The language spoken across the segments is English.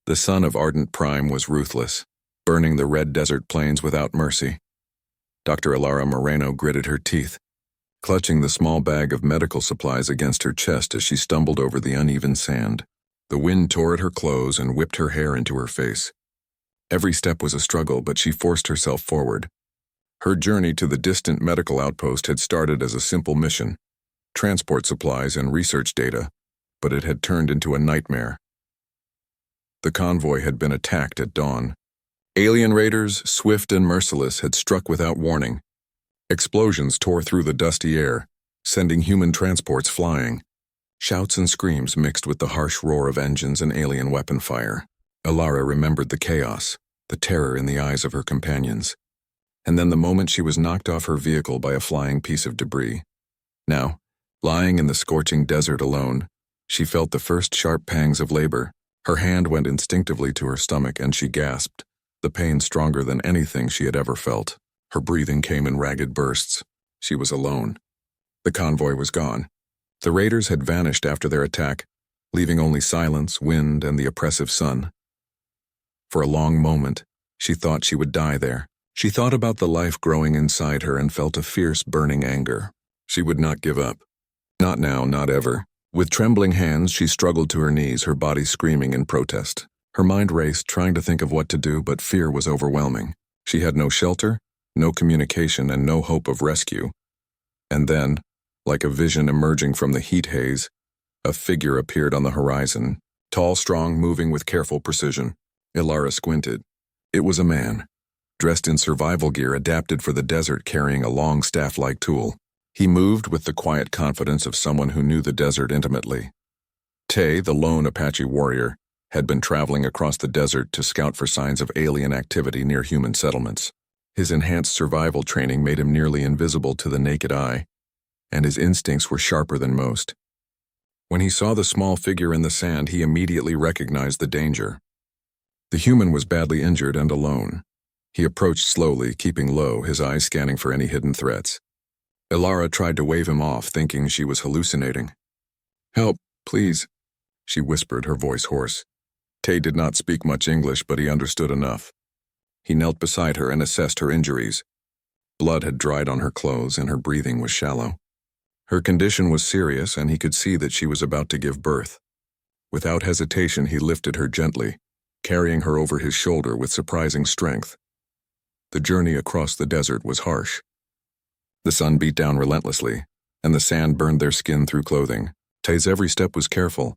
The sun of ardent prime was ruthless, burning the red desert plains without mercy. Dr. Ilara Moreno gritted her teeth, clutching the small bag of medical supplies against her chest as she stumbled over the uneven sand. The wind tore at her clothes and whipped her hair into her face. Every step was a struggle, but she forced herself forward. Her journey to the distant medical outpost had started as a simple mission: transport supplies and research data, but it had turned into a nightmare. The convoy had been attacked at dawn. Alien raiders, swift and merciless, had struck without warning. Explosions tore through the dusty air, sending human transports flying. Shouts and screams mixed with the harsh roar of engines and alien weapon fire. Ilara remembered the chaos, the terror in the eyes of her companions. And then the moment she was knocked off her vehicle by a flying piece of debris. Now, lying in the scorching desert alone, she felt the first sharp pangs of labor. Her hand went instinctively to her stomach and she gasped, the pain stronger than anything she had ever felt. Her breathing came in ragged bursts. She was alone. The convoy was gone. The raiders had vanished after their attack, leaving only silence, wind, and the oppressive sun. For a long moment, she thought she would die there. She thought about the life growing inside her and felt a fierce, burning anger. She would not give up. Not now, not ever. With trembling hands, she struggled to her knees, her body screaming in protest. Her mind raced, trying to think of what to do, but fear was overwhelming. She had no shelter, no communication, and no hope of rescue. And then, like a vision emerging from the heat haze, a figure appeared on the horizon, tall, strong, moving with careful precision. Ilara squinted. It was a man, dressed in survival gear adapted for the desert, carrying a long staff-like tool. He moved with the quiet confidence of someone who knew the desert intimately. Tay, the lone Apache warrior, had been traveling across the desert to scout for signs of alien activity near human settlements. His enhanced survival training made him nearly invisible to the naked eye, and his instincts were sharper than most. When he saw the small figure in the sand, he immediately recognized the danger. The human was badly injured and alone. He approached slowly, keeping low, his eyes scanning for any hidden threats. Ilara tried to wave him off, thinking she was hallucinating. "Help, please," she whispered, her voice hoarse. Tay did not speak much English, but he understood enough. He knelt beside her and assessed her injuries. Blood had dried on her clothes and her breathing was shallow. Her condition was serious, and he could see that she was about to give birth. Without hesitation, he lifted her gently, carrying her over his shoulder with surprising strength. The journey across the desert was harsh. The sun beat down relentlessly, and the sand burned their skin through clothing. Tay's every step was careful,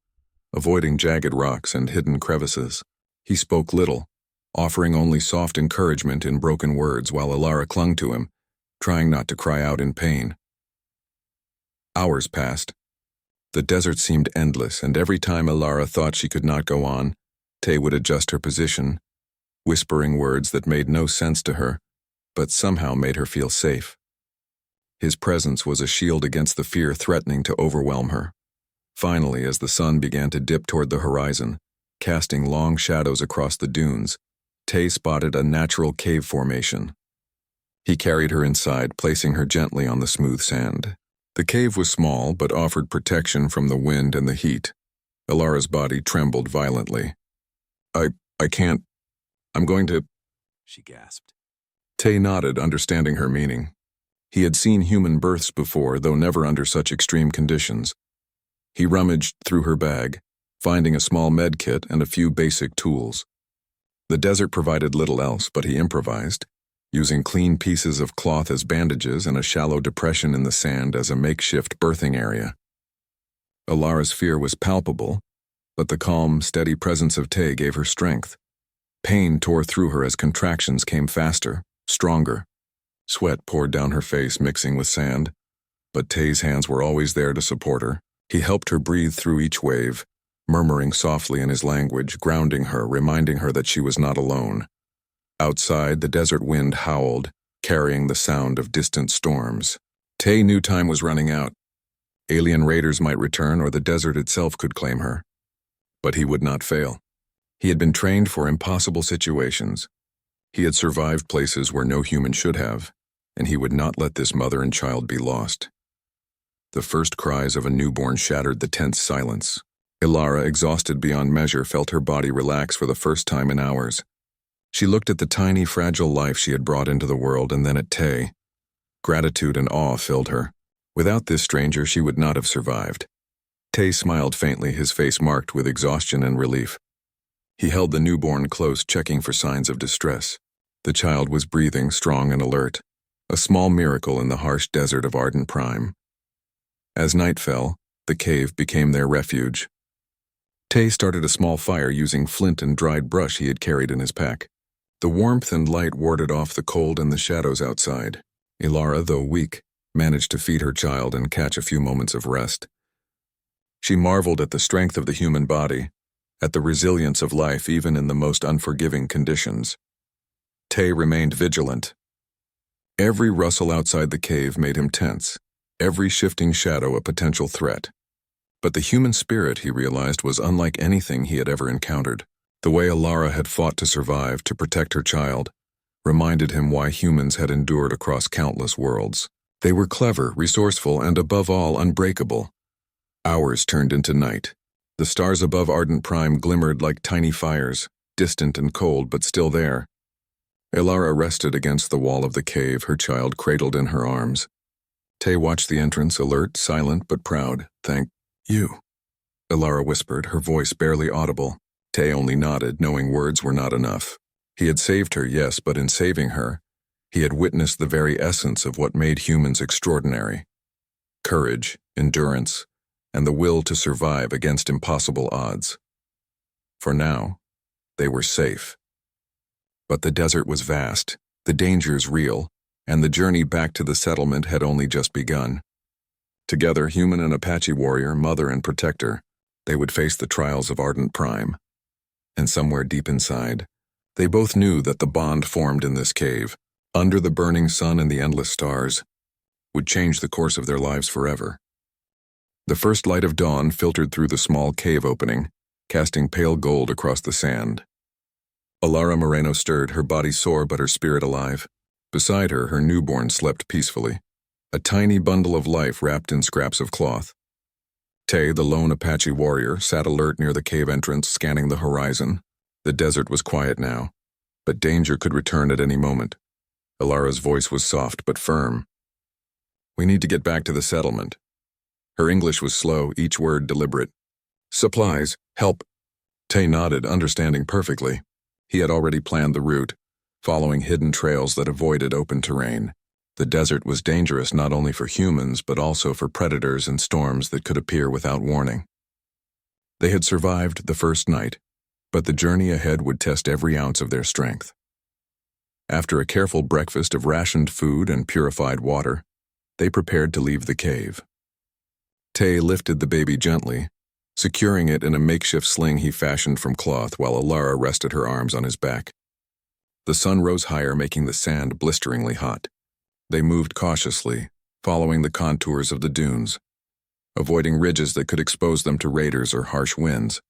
avoiding jagged rocks and hidden crevices. He spoke little, offering only soft encouragement in broken words while Ilara clung to him, trying not to cry out in pain. Hours passed. The desert seemed endless, and every time Ilara thought she could not go on, Tay would adjust her position, whispering words that made no sense to her, but somehow made her feel safe. His presence was a shield against the fear threatening to overwhelm her. Finally, as the sun began to dip toward the horizon, casting long shadows across the dunes, Tay spotted a natural cave formation. He carried her inside, placing her gently on the smooth sand. The cave was small, but offered protection from the wind and the heat. Ilara's body trembled violently. I can't. I'm going to," she gasped. Tay nodded, understanding her meaning. He had seen human births before, though never under such extreme conditions. He rummaged through her bag, finding a small med kit and a few basic tools. The desert provided little else, but he improvised, using clean pieces of cloth as bandages and a shallow depression in the sand as a makeshift birthing area. Ilara's fear was palpable, but the calm, steady presence of Tay gave her strength. Pain tore through her as contractions came faster, stronger. Sweat poured down her face, mixing with sand, but Tay's hands were always there to support her. He helped her breathe through each wave, murmuring softly in his language, grounding her, reminding her that she was not alone. Outside, the desert wind howled, carrying the sound of distant storms. Tay knew time was running out. Alien raiders might return, or the desert itself could claim her. But he would not fail. He had been trained for impossible situations. He had survived places where no human should have, and he would not let this mother and child be lost. The first cries of a newborn shattered the tense silence. Ilara, exhausted beyond measure, felt her body relax for the first time in hours. She looked at the tiny, fragile life she had brought into the world and then at Tay. Gratitude and awe filled her. Without this stranger, she would not have survived. Tay smiled faintly, his face marked with exhaustion and relief. He held the newborn close, checking for signs of distress. The child was breathing, strong and alert, a small miracle in the harsh desert of ardent prime. As night fell, the cave became their refuge. Tay started a small fire using flint and dried brush he had carried in his pack. The warmth and light warded off the cold and the shadows outside. Ilara, though weak, managed to feed her child and catch a few moments of rest. She marveled at the strength of the human body, at the resilience of life even in the most unforgiving conditions. Tay remained vigilant. Every rustle outside the cave made him tense, every shifting shadow a potential threat. But the human spirit, he realized, was unlike anything he had ever encountered. The way Ilara had fought to survive, to protect her child, reminded him why humans had endured across countless worlds. They were clever, resourceful, and above all, unbreakable. Hours turned into night. The stars above Ardent Prime glimmered like tiny fires, distant and cold, but still there. Ilara rested against the wall of the cave, her child cradled in her arms. Tay watched the entrance, alert, silent, but proud. "Thank you," Ilara whispered, her voice barely audible. Tay only nodded, knowing words were not enough. He had saved her, yes, but in saving her, he had witnessed the very essence of what made humans extraordinary. Courage, endurance, and the will to survive against impossible odds. For now, they were safe. But the desert was vast, the dangers real, and the journey back to the settlement had only just begun. Together, human and Apache warrior, mother and protector, they would face the trials of Ardent Prime. And somewhere deep inside, they both knew that the bond formed in this cave, under the burning sun and the endless stars, would change the course of their lives forever. The first light of dawn filtered through the small cave opening, casting pale gold across the sand. Ilara Moreno stirred, her body sore but her spirit alive. Beside her, her newborn slept peacefully, a tiny bundle of life wrapped in scraps of cloth. Tay, the lone Apache warrior, sat alert near the cave entrance, scanning the horizon. The desert was quiet now, but danger could return at any moment. Ilara's voice was soft but firm. "We need to get back to the settlement." Her English was slow, each word deliberate. "Supplies, help." Tay nodded, understanding perfectly. He had already planned the route, following hidden trails that avoided open terrain. The desert was dangerous not only for humans, but also for predators and storms that could appear without warning. They had survived the first night, but the journey ahead would test every ounce of their strength. After a careful breakfast of rationed food and purified water, they prepared to leave the cave. Tay lifted the baby gently, securing it in a makeshift sling he fashioned from cloth while Ilara rested her arms on his back. The sun rose higher, making the sand blisteringly hot. They moved cautiously, following the contours of the dunes, avoiding ridges that could expose them to raiders or harsh winds.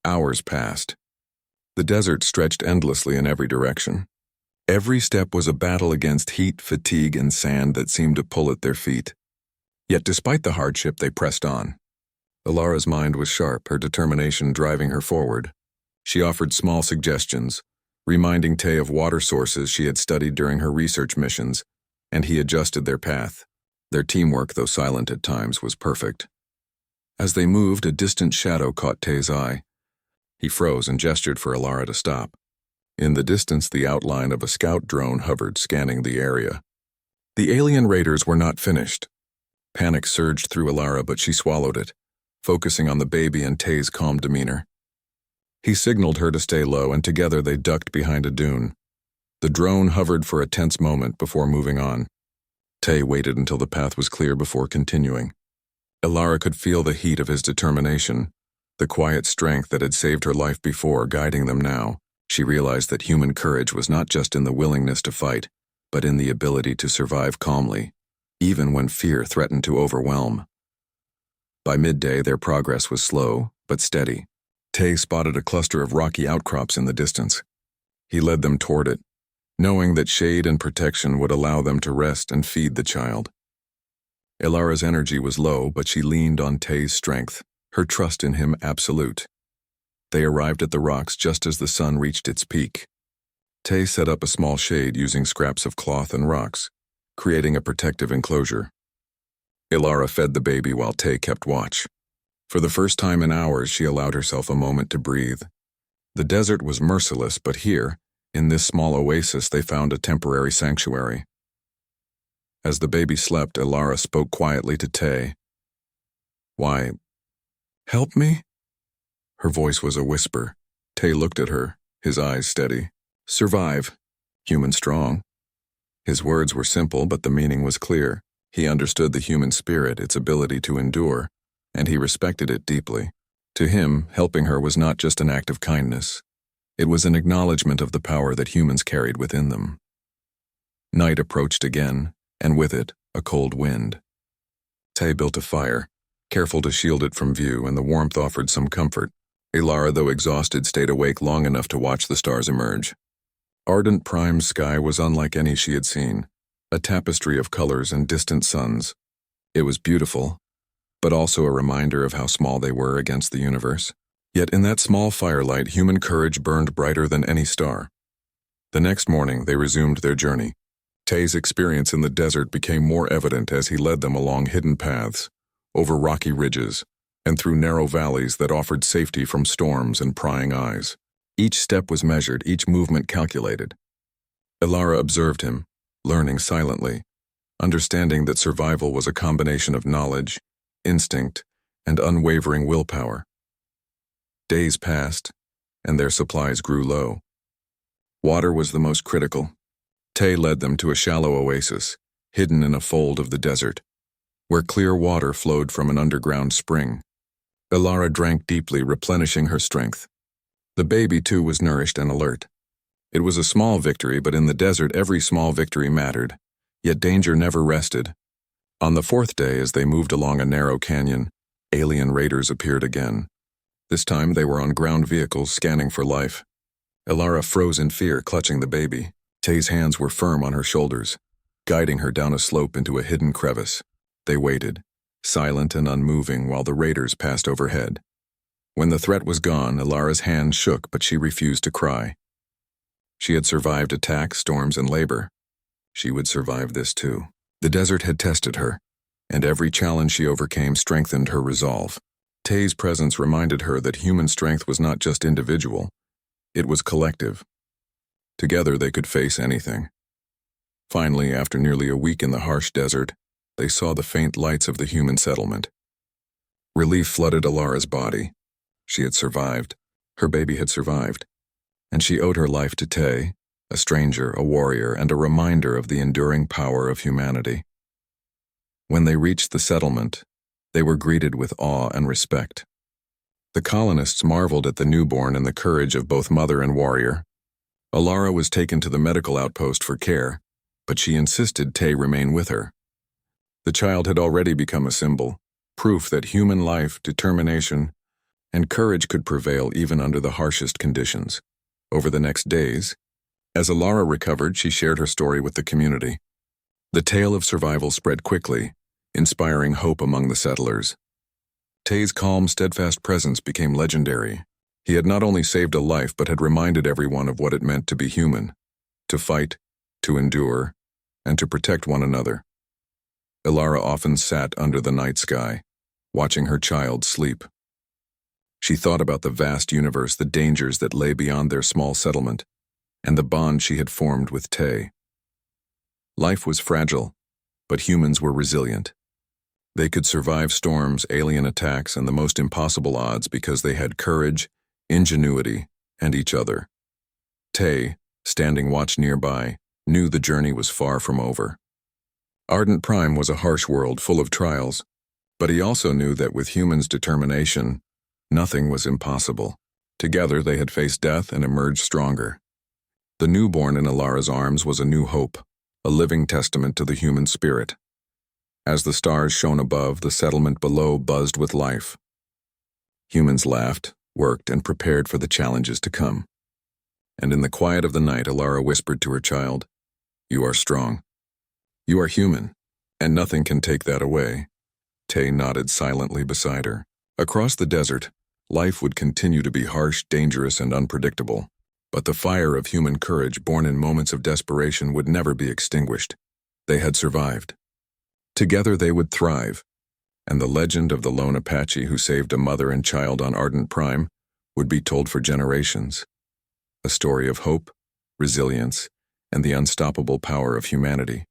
Hours passed. The desert stretched endlessly in every direction. Every step was a battle against heat, fatigue, and sand that seemed to pull at their feet. Yet despite the hardship, they pressed on. Ilara's mind was sharp, her determination driving her forward. She offered small suggestions, reminding Tay of water sources she had studied during her research missions, and he adjusted their path. Their teamwork, though silent at times, was perfect. As they moved, a distant shadow caught Tay's eye. He froze and gestured for Ilara to stop. In the distance, the outline of a scout drone hovered, scanning the area. The alien raiders were not finished. Panic surged through Ilara, but she swallowed it, focusing on the baby and Tay's calm demeanor. He signaled her to stay low, and together they ducked behind a dune. The drone hovered for a tense moment before moving on. Tay waited until the path was clear before continuing. Ilara could feel the heat of his determination, the quiet strength that had saved her life before guiding them now. She realized that human courage was not just in the willingness to fight, but in the ability to survive calmly, even when fear threatened to overwhelm. By midday, their progress was slow, but steady. Tay spotted a cluster of rocky outcrops in the distance. He led them toward it, knowing that shade and protection would allow them to rest and feed the child. Ilara's energy was low, but she leaned on Tay's strength, her trust in him absolute. They arrived at the rocks just as the sun reached its peak. Tay set up a small shade using scraps of cloth and rocks, creating a protective enclosure. Ilara fed the baby while Tay kept watch. For the first time in hours, she allowed herself a moment to breathe. The desert was merciless, but here, in this small oasis, they found a temporary sanctuary. As the baby slept, Ilara spoke quietly to Tay. "Why, help me?" Her voice was a whisper. Tay looked at her, his eyes steady. "Survive. Human strong." His words were simple, but the meaning was clear. He understood the human spirit, its ability to endure, and he respected it deeply. To him, helping her was not just an act of kindness. It was an acknowledgement of the power that humans carried within them. Night approached again, and with it, a cold wind. Tay built a fire, careful to shield it from view, and the warmth offered some comfort. Ilara, though exhausted, stayed awake long enough to watch the stars emerge. Ardent prime sky was unlike any she had seen, a tapestry of colors and distant suns. It was beautiful, but also a reminder of how small they were against the universe. Yet in that small firelight, human courage burned brighter than any star. The next morning, they resumed their journey. Tay's experience in the desert became more evident as he led them along hidden paths, over rocky ridges, and through narrow valleys that offered safety from storms and prying eyes. Each step was measured, each movement calculated. Ilara observed him, learning silently, understanding that survival was a combination of knowledge, instinct, and unwavering willpower. Days passed, and their supplies grew low. Water was the most critical. Tay led them to a shallow oasis, hidden in a fold of the desert, where clear water flowed from an underground spring. Ilara drank deeply, replenishing her strength. The baby, too, was nourished and alert. It was a small victory, but in the desert every small victory mattered, yet danger never rested. On the fourth day, as they moved along a narrow canyon, alien raiders appeared again. This time they were on ground vehicles scanning for life. Ilara froze in fear, clutching the baby. Tay's hands were firm on her shoulders, guiding her down a slope into a hidden crevice. They waited, silent and unmoving, while the raiders passed overhead. When the threat was gone, Ilara's hand shook, but she refused to cry. She had survived attacks, storms, and labor. She would survive this too. The desert had tested her, and every challenge she overcame strengthened her resolve. Tay's presence reminded her that human strength was not just individual, it was collective. Together they could face anything. Finally, after nearly a week in the harsh desert, they saw the faint lights of the human settlement. Relief flooded Ilara's body. She had survived. Her baby had survived. And she owed her life to Tay, a stranger, a warrior, and a reminder of the enduring power of humanity. When they reached the settlement, they were greeted with awe and respect. The colonists marveled at the newborn and the courage of both mother and warrior. Ilara was taken to the medical outpost for care, but she insisted Tay remain with her. The child had already become a symbol, proof that human life, determination, and courage could prevail even under the harshest conditions. Over the next days, as Ilara recovered, she shared her story with the community. The tale of survival spread quickly, inspiring hope among the settlers. Tay's calm, steadfast presence became legendary. He had not only saved a life, but had reminded everyone of what it meant to be human, to fight, to endure, and to protect one another. Ilara often sat under the night sky, watching her child sleep. She thought about the vast universe, the dangers that lay beyond their small settlement, and the bond she had formed with Tay. Life was fragile, but humans were resilient. They could survive storms, alien attacks, and the most impossible odds because they had courage, ingenuity, and each other. Tay, standing watch nearby, knew the journey was far from over. Ardent Prime was a harsh world full of trials, but he also knew that with humans' determination, nothing was impossible. Together they had faced death and emerged stronger. The newborn in Ilara's arms was a new hope, a living testament to the human spirit. As the stars shone above, the settlement below buzzed with life. Humans laughed, worked, and prepared for the challenges to come. And in the quiet of the night, Ilara whispered to her child, "You are strong. You are human, and nothing can take that away." Tay nodded silently beside her. Across the desert, life would continue to be harsh, dangerous, and unpredictable. But the fire of human courage born in moments of desperation would never be extinguished. They had survived. Together they would thrive, and the legend of the lone Apache who saved a mother and child on ardent prime would be told for generations. A story of hope, resilience, and the unstoppable power of humanity.